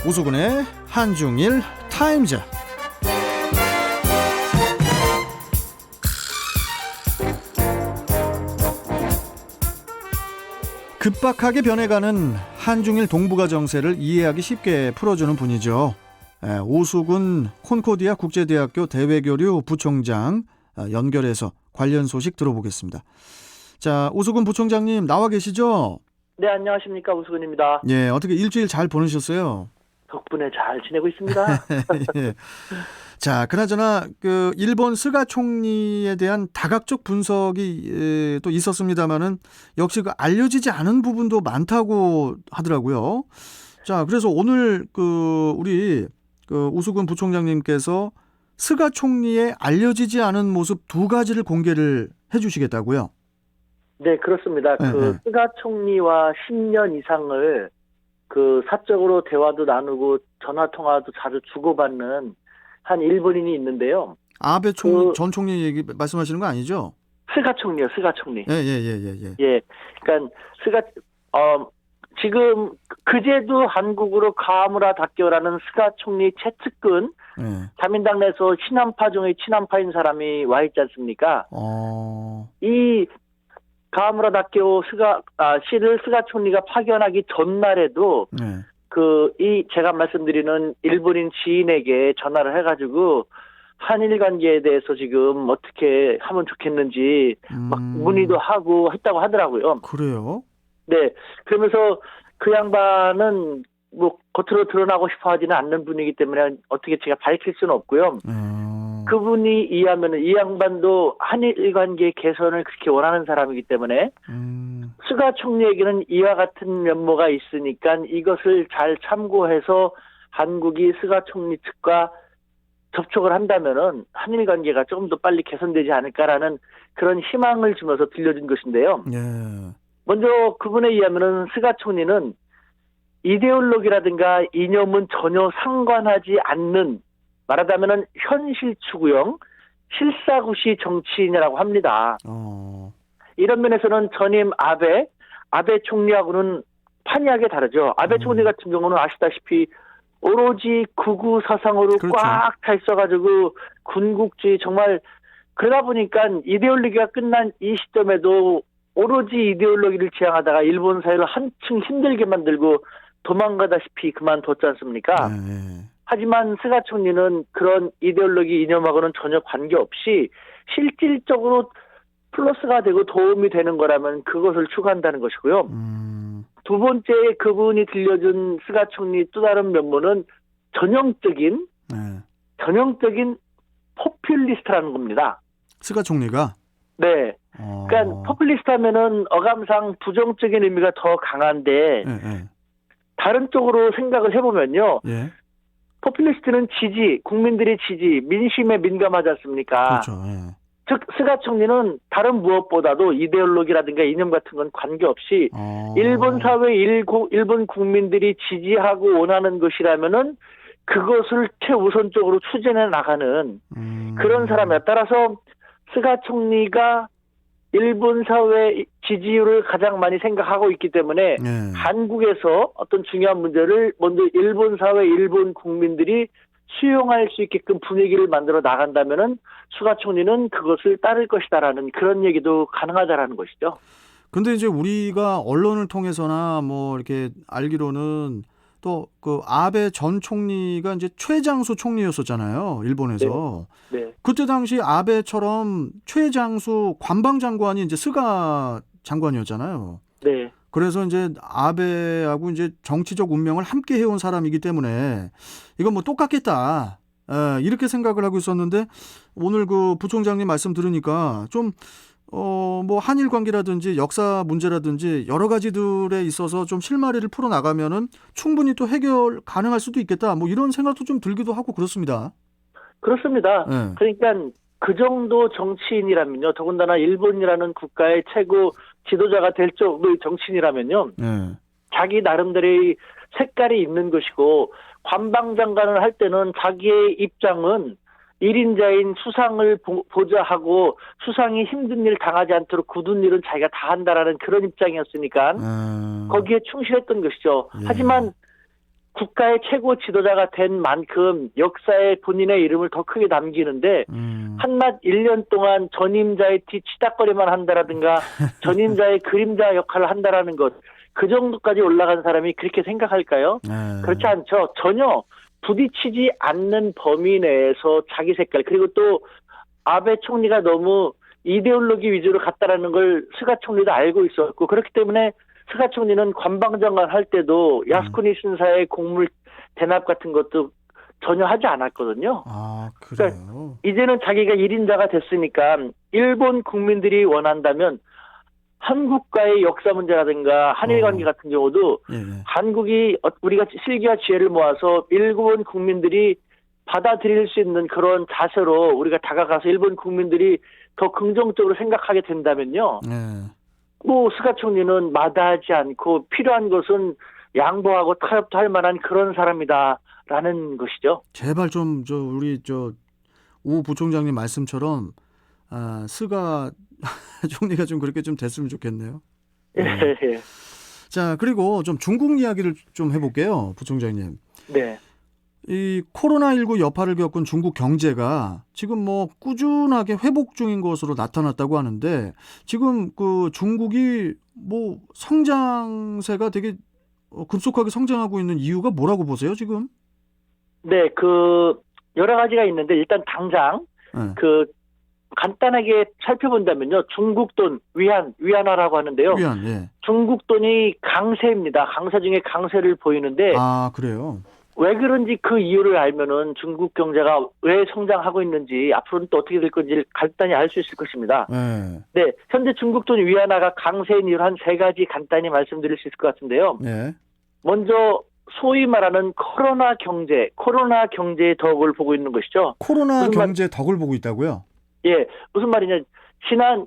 오수근의 한중일 타임즈. 급박하게 변해가는 한중일 동북아 정세를 이해하기 쉽게 풀어주는 분이죠. 오수근 콘코디아 국제대학교 대외교류 부총장 연결해서 관련 소식 들어보겠습니다. 자, 오수근 부총장님 나와 계시죠? 네, 안녕하십니까. 오수근입니다. 예, 어떻게 일주일 잘 보내셨어요? 덕분에 잘 지내고 있습니다. 예. 자, 그나저나 그 일본 스가 총리에 대한 다각적 분석이 또 있었습니다만은 역시 그 알려지지 않은 부분도 많다고 하더라고요. 자, 그래서 오늘 우리 오수근 부총장님께서 스가 총리의 알려지지 않은 모습 두 가지를 공개를 해주시겠다고요? 네, 그렇습니다. 스가 총리와 10년 이상을 사적으로 대화도 나누고 전화 통화도 자주 주고받는 한 일본인이 있는데요. 아베 전 총리 얘기 말씀하시는 거 아니죠? 스가 총리요, 스가 총리. 예. 예, 그러니까 지금 그제도 한국으로 가무라 다케오라는 스가 총리 최측근 자민당 내에서 친한파 중의 친한파인 사람이 와 있지 않습니까? 이 가무라 다케오 씨를 스가 총리가 파견하기 전날에도 제가 말씀드리는 일본인 지인에게 전화를 해가지고 한일 관계에 대해서 지금 어떻게 하면 좋겠는지 막 문의도 하고 했다고 하더라고요. 그래요? 네. 그러면서 그 양반은 뭐 겉으로 드러나고 싶어 하지는 않는 분이기 때문에 어떻게 제가 밝힐 수는 없고요. 그분이 이해하면은 이 양반도 한일 관계 개선을 그렇게 원하는 사람이기 때문에 스가 총리에게는 이와 같은 면모가 있으니까 이것을 잘 참고해서 한국이 스가 총리 측과 접촉을 한다면은 한일 관계가 조금 더 빨리 개선되지 않을까라는 그런 희망을 주면서 들려준 것인데요. 먼저 그분에 의하면은 스가 총리는 이데올로기라든가 이념은 전혀 상관하지 않는, 말하자면은 현실 추구형 실사구시 정치인이라고 합니다. 이런 면에서는 전임 아베 총리하고는 판이하게 다르죠. 아베 총리 같은 경우는 아시다시피 오로지 극우 사상으로 그렇죠. 꽉 차 있어가지고 군국주의, 정말 그러다 보니까 이데올로기가 끝난 이 시점에도 오로지 이데올로기를 지향하다가 일본 사회를 한층 힘들게 만들고 도망가다시피 그만뒀지 않습니까? 하지만 스가 총리는 그런 이데올로기 이념하고는 전혀 관계없이 실질적으로 플러스가 되고 도움이 되는 거라면 그것을 추구한다는 것이고요. 두 번째, 그분이 들려준 스가 총리 또 다른 면모는 전형적인 포퓰리스트라는 겁니다. 스가 총리가? 네. 그러니까 포퓰리스트 하면은 어감상 부정적인 의미가 더 강한데 다른 쪽으로 생각을 해보면요. 포퓰리스트는 국민들의 지지, 민심에 민감하지 않습니까? 그렇죠. 즉 스가 총리는 다른 무엇보다도 이데올로기라든가 이념 같은 건 관계없이 일본 사회 일본 국민들이 지지하고 원하는 것이라면은 그것을 최우선적으로 추진해 나가는 그런 사람이야. 따라서 스가 총리가 일본 사회 지지율을 가장 많이 생각하고 있기 때문에 한국에서 어떤 중요한 문제를 먼저 일본 사회, 일본 국민들이 수용할 수 있게끔 분위기를 만들어 나간다면은 스가 총리는 그것을 따를 것이다라는 그런 얘기도 가능하다라는 것이죠. 근데 이제 우리가 언론을 통해서나 뭐 이렇게 알기로는 또 그 아베 전 총리가 이제 최장수 총리였었잖아요, 일본에서. 네. 그때 당시 아베처럼 최장수 관방장관이 이제 스가 장관이었잖아요. 네. 그래서 이제 아베하고 이제 정치적 운명을 함께 해온 사람이기 때문에 이건 뭐 똑같겠다. 이렇게 생각을 하고 있었는데 오늘 그 부총장님 말씀 들으니까 좀 뭐 한일 관계라든지 역사 문제라든지 여러 가지들에 있어서 좀 실마리를 풀어 나가면은 충분히 또 해결 가능할 수도 있겠다. 뭐 이런 생각도 좀 들기도 하고 그렇습니다. 그렇습니다. 그러니까 그 정도 정치인이라면요. 더군다나 일본이라는 국가의 최고 지도자가 될 정도의 정치인이라면요. 자기 나름대로의 색깔이 있는 것이고 관방장관을 할 때는 자기의 입장은 1인자인 수상을 보좌하고 수상이 힘든 일 당하지 않도록 굳은 일은 자기가 다 한다라는 그런 입장이었으니까 거기에 충실했던 것이죠. 하지만 국가의 최고 지도자가 된 만큼 역사에 본인의 이름을 더 크게 남기는데 한낱 1년 동안 전임자의 뒤 치닥거리만 한다라든가 전임자의 그림자 역할을 한다라는 것, 그 정도까지 올라간 사람이 그렇게 생각할까요? 그렇지 않죠. 전혀 부딪히지 않는 범위 내에서 자기 색깔, 그리고 또 아베 총리가 너무 이데올로기 위주로 갔다라는 걸 스가 총리도 알고 있었고, 그렇기 때문에 스가 총리는 관방장관 할 때도 야스쿠니 신사의 곡물 대납 같은 것도 전혀 하지 않았거든요. 아, 그래요? 그러니까 이제는 자기가 1인자가 됐으니까 일본 국민들이 원한다면 한국과의 역사 문제라든가 한일 관계 같은 경우도 예. 한국이 우리가 실기와 지혜를 모아서 일본 국민들이 받아들일 수 있는 그런 자세로 우리가 다가가서 일본 국민들이 더 긍정적으로 생각하게 된다면요. 뭐 스가 총리는 마다하지 않고 필요한 것은 양보하고 타협도 할 만한 그런 사람이다라는 것이죠. 제발 좀 우리 우 부총장님 말씀처럼 스가 총리가 좀 그렇게 좀 됐으면 좋겠네요. 예. 자, 그리고 좀 중국 이야기를 좀 해볼게요, 부총장님. 네. 이 코로나19 여파를 겪은 중국 경제가 지금 뭐 꾸준하게 회복 중인 것으로 나타났다고 하는데, 지금 그 중국이 뭐 성장세가 되게 급속하게 성장하고 있는 이유가 뭐라고 보세요, 지금? 네, 그 여러 가지가 있는데 일단 당장 그 간단하게 살펴본다면요, 중국 돈 위안화라고 하는데요. 위안, 예. 중국 돈이 강세입니다. 강세 중에 강세를 보이는데, 아, 그래요? 왜 그런지 그 이유를 알면은 중국 경제가 왜 성장하고 있는지 앞으로는 또 어떻게 될 건지를 간단히 알 수 있을 것입니다. 네, 현재 중국 돈 위안화가 강세인 이유 한 세 가지 간단히 말씀드릴 수 있을 것 같은데요. 먼저 소위 말하는 코로나 경제의 덕을 보고 있는 것이죠. 코로나 경제 덕을 보고 있다고요? 예, 무슨 말이냐? 지난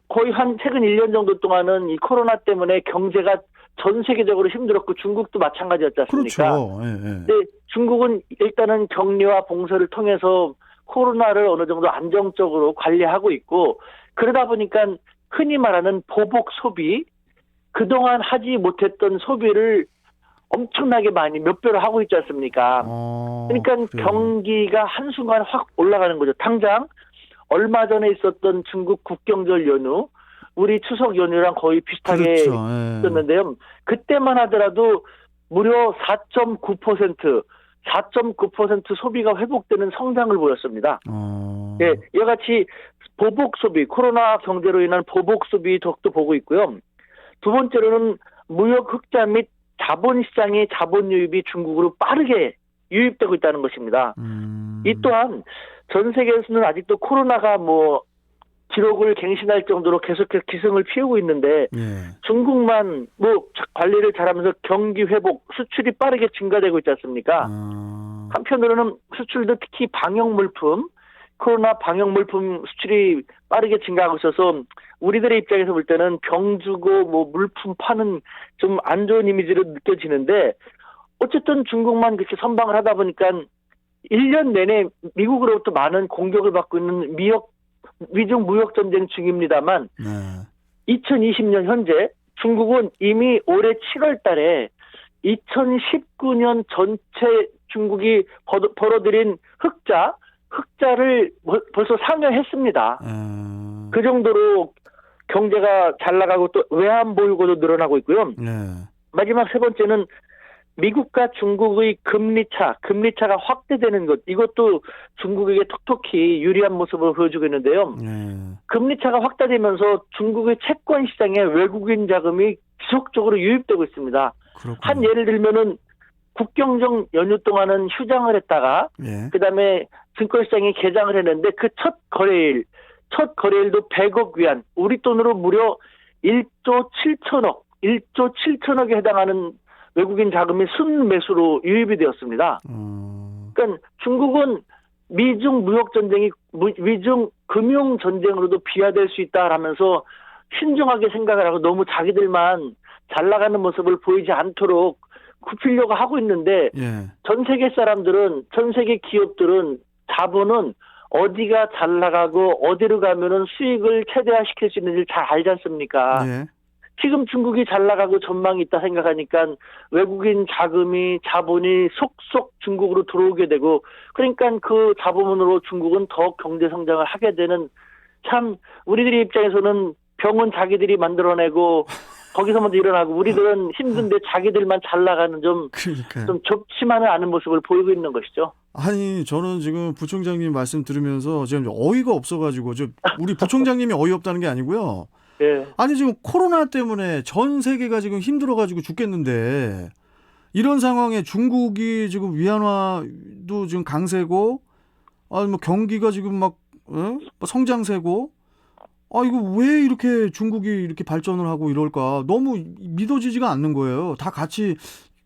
거의 한 최근 1년 정도 동안은 이 코로나 때문에 경제가 전 세계적으로 힘들었고 중국도 마찬가지였지 않습니까? 그렇죠. 네, 중국은 일단은 격리와 봉쇄를 통해서 코로나를 어느 정도 안정적으로 관리하고 있고, 그러다 보니까 흔히 말하는 보복 소비, 그동안 하지 못했던 소비를 엄청나게 많이 몇 배로 하고 있지 않습니까? 그러니까 그래요. 경기가 한순간 확 올라가는 거죠. 당장 얼마 전에 있었던 중국 국경절 연휴, 우리 추석 연휴랑 거의 비슷하게 있었는데요. 그때만 하더라도 무려 4.9% 소비가 회복되는 성장을 보였습니다. 예, 이와 같이 보복 소비, 코로나 경제로 인한 보복 소비 덕도 보고 있고요. 두 번째로는 무역 흑자 및 자본시장의 자본 유입이 중국으로 빠르게 유입되고 있다는 것입니다. 이 또한 전 세계에서는 아직도 코로나가 기록을 갱신할 정도로 계속해서 기승을 피우고 있는데, 중국만 관리를 잘하면서 경기 회복, 수출이 빠르게 증가되고 있지 않습니까? 한편으로는 수출도 특히 코로나 방역 물품 수출이 빠르게 증가하고 있어서 우리들의 입장에서 볼 때는 병 주고 물품 파는 좀 안 좋은 이미지로 느껴지는데, 어쨌든 중국만 그렇게 선방을 하다 보니까 1년 내내 미국으로부터 많은 공격을 받고 있는 미중 무역 전쟁 중입니다만, 2020년 현재 중국은 이미 올해 7월 달에 2019년 전체 중국이 벌어들인 흑자를 벌써 상회했습니다. 그 정도로 경제가 잘 나가고 또 외환 보유고도 늘어나고 있고요. 마지막 세 번째는 미국과 중국의 금리차가 확대되는 것, 이것도 중국에게 톡톡히 유리한 모습을 보여주고 있는데요. 금리차가 확대되면서 중국의 채권 시장에 외국인 자금이 지속적으로 유입되고 있습니다. 그렇군요. 한 예를 들면은 국경정 연휴 동안은 휴장을 했다가 그다음에 증권시장이 개장을 했는데 그 첫 거래일도 100억 위안, 우리 돈으로 무려 1조 7천억에 해당하는 외국인 자금이 순매수로 유입이 되었습니다. 그러니까 중국은 미중 금융 전쟁으로도 비화될 수 있다라면서 신중하게 생각을 하고 너무 자기들만 잘 나가는 모습을 보이지 않도록 굽히려고 하고 있는데, 전 세계 기업들은 자본은 어디가 잘 나가고 어디로 가면은 수익을 최대화시킬 수 있는지 잘 알지 않습니까? 지금 중국이 잘 나가고 전망이 있다 생각하니까 외국인 자본이 속속 중국으로 들어오게 되고, 그러니까 그 자본으로 중국은 더 경제 성장을 하게 되는, 참 우리들의 입장에서는 병은 자기들이 만들어내고 거기서 먼저 일어나고 우리들은 힘든데 자기들만 잘 나가는 좀 좋지만은 않은 모습을 보이고 있는 것이죠. 아니, 저는 지금 부총장님 말씀 들으면서 지금 어이가 없어가지고, 우리 부총장님이 어이없다는 게 아니고요. 예. 아니, 지금 코로나 때문에 전 세계가 지금 힘들어가지고 죽겠는데, 이런 상황에 중국이 지금 위안화도 지금 강세고, 아니, 뭐 경기가 지금 막, 뭐 성장세고, 이거 왜 이렇게 중국이 이렇게 발전을 하고 이럴까? 너무 믿어지지가 않는 거예요. 다 같이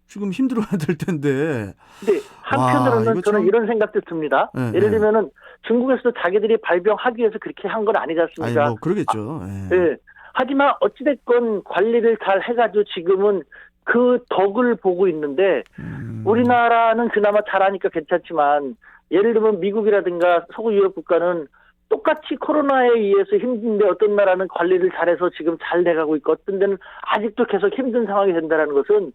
지금 힘들어야 될 텐데. 근데 한편으로는 저는 이런 생각도 듭니다. 네, 예를 들면은 중국에서도 자기들이 발병하기 위해서 그렇게 한 건 아니지 않습니까? 아니, 뭐 그러겠죠. 네. 하지만 어찌됐건 관리를 잘 해가지고 지금은 그 덕을 보고 있는데, 우리나라는 그나마 잘하니까 괜찮지만, 예를 들면 미국이라든가 서구 유럽 국가는 똑같이 코로나에 의해서 힘든데 어떤 나라는 관리를 잘해서 지금 잘 돼가고 있고 어떤 데는 아직도 계속 힘든 상황이 된다는 것은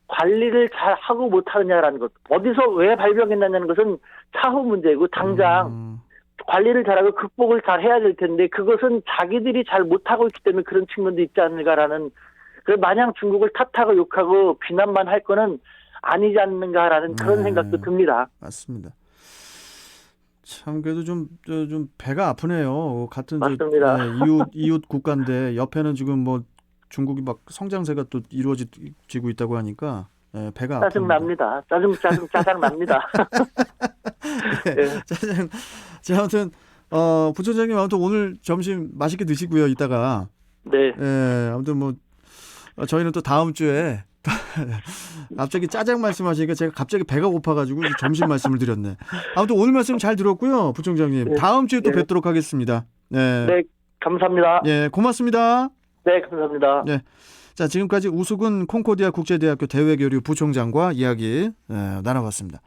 관리를 잘 하고 못하느냐라는 것, 어디서 왜 발병했느냐는 것은 차후 문제이고 당장 관리를 잘하고 극복을 잘 해야 될 텐데 그것은 자기들이 잘 못하고 있기 때문에 그런 측면도 있지 않을까라는, 마냥 중국을 탓하고 욕하고 비난만 할 거는 아니지 않는가라는 그런 생각도 듭니다. 맞습니다. 참 그래도 좀 배가 아프네요. 같은 맞습니다. 이웃 국가인데 옆에는 지금 뭐 중국이 막 성장세가 또 이루어지고 있다고 하니까 배가 아픕니다. 짜증납니다. 짜증납니다. 네. 짜증. 자, 아무튼 부총장님 아무튼 오늘 점심 맛있게 드시고요. 이따가. 네. 아무튼 뭐 저희는 또 다음 주에 갑자기 짜장 말씀하시니까 제가 갑자기 배가 고파가지고 점심 말씀을 드렸네. 아무튼 오늘 말씀 잘 들었고요, 부총장님. 네. 다음 주에 또 네. 뵙도록 하겠습니다. 네. 네, 감사합니다. 예, 고맙습니다. 네, 감사합니다. 네. 자, 지금까지 우수근 콩코디아 국제대학교 대외교류 부총장과 이야기 나눠봤습니다.